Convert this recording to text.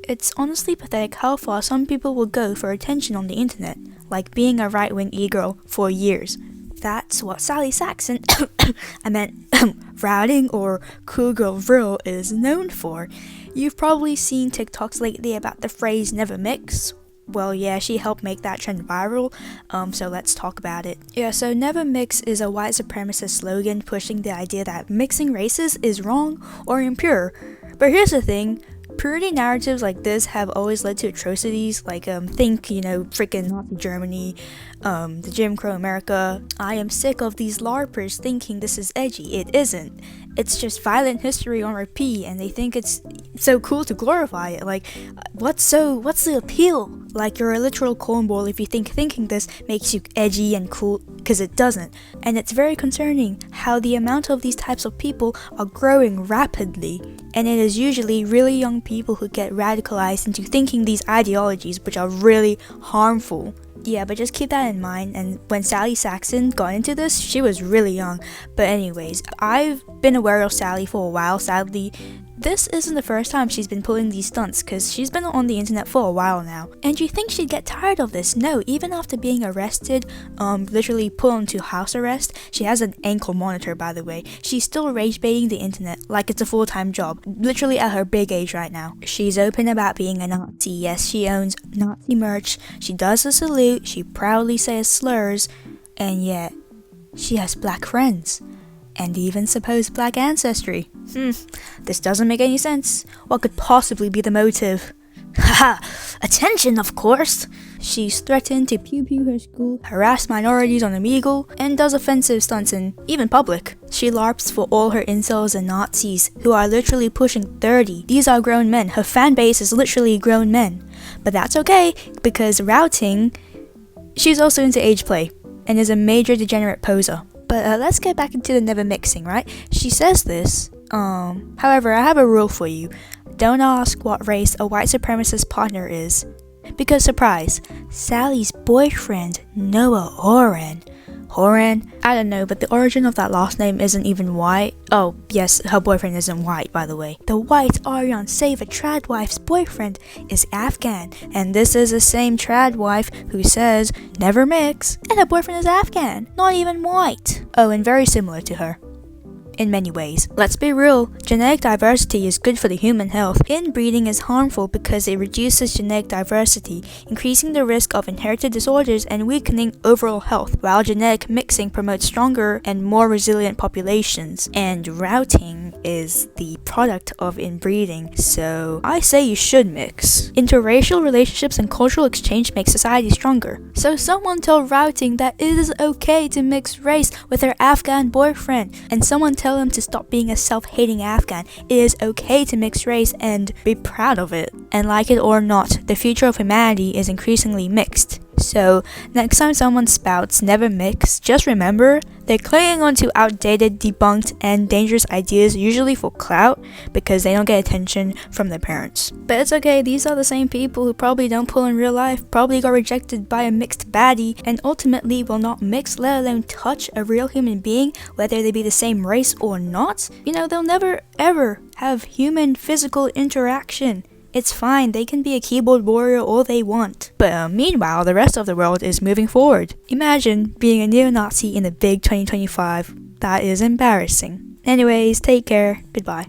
It's honestly pathetic how far some people will go for attention on the internet, like being a right-wing e-girl for years. That's what Sally Saxon, I meant routing or coolgirlvril is known for. You've probably seen TikToks lately about the phrase never mix. Well, yeah, she helped make that trend viral, so let's talk about it. Yeah, so never mix is a white supremacist slogan pushing the idea that mixing races is wrong or impure. But here's the thing. Purity narratives like this have always led to atrocities, like think, freaking Nazi Germany, the Jim Crow America. I am sick of these LARPers thinking this is edgy. It isn't. It's just violent history on repeat, and they think it's so cool to glorify it. Like, what's the appeal? Like, you're a literal cornball if you think thinking this makes you edgy and cool, because it doesn't. And it's very concerning how the amount of these types of people are growing rapidly, and it is usually really young people who get radicalized into thinking these ideologies, which are really harmful. Yeah, but just keep that in mind. And when Sally Saxon got into this, she was really young. But anyways, I've been aware of Sally for a while. Sadly, this isn't the first time she's been pulling these stunts, because she's been on the internet for a while now. And you think she'd get tired of this? No, even after being arrested, literally put onto house arrest, she has an ankle monitor, by the way. She's still rage baiting the internet like it's a full-time job, literally at her big age right now. She's open about being a Nazi. Yes, she owns Nazi merch, she does a salute, she proudly says slurs, and yet she has black friends. And even supposed black ancestry. This doesn't make any sense. What could possibly be the motive? Haha, attention, of course. She's threatened to pew-pew her school, harass minorities on Omegle, and does offensive stunts in even public. She LARPs for all her incels and Nazis, who are literally pushing 30. These are grown men. Her fan base is literally grown men. But that's okay, because routing, she's also into age play, and is a major degenerate poser. But let's get back into the never mixing, right? She says this. However, I have a rule for you. Don't ask what race a white supremacist partner is. Because surprise, Sally's boyfriend, Noah Oren. Horan? I don't know, but the origin of that last name isn't even white. Oh, yes, her boyfriend isn't white, by the way. The white Aryan Save a trad wife's boyfriend is Afghan, and this is the same trad wife who says, never mix, and her boyfriend is Afghan, not even white. Oh, and very similar to her. In many ways. Let's be real, genetic diversity is good for the human health. Inbreeding is harmful because it reduces genetic diversity, increasing the risk of inherited disorders and weakening overall health, while genetic mixing promotes stronger and more resilient populations. And routing is the product of inbreeding, so I say you should mix. Interracial relationships and cultural exchange make society stronger. So someone tell routing that it is okay to mix race with her Afghan boyfriend, and someone tell him to stop being a self-hating Afghan. It is okay to mix race and be proud of it. And like it or not, the future of humanity is increasingly mixed. So next time someone spouts never mix, just remember they're clinging onto outdated, debunked, and dangerous ideas, usually for clout, because they don't get attention from their parents. But it's okay, these are the same people who probably don't pull in real life, probably got rejected by a mixed baddie, and ultimately will not mix, let alone touch a real human being, whether they be the same race or not. They'll never ever have human physical interaction. It's fine, they can be a keyboard warrior all they want. But meanwhile, the rest of the world is moving forward. Imagine being a neo-Nazi in the big 2025. That is embarrassing. Anyways, take care. Goodbye.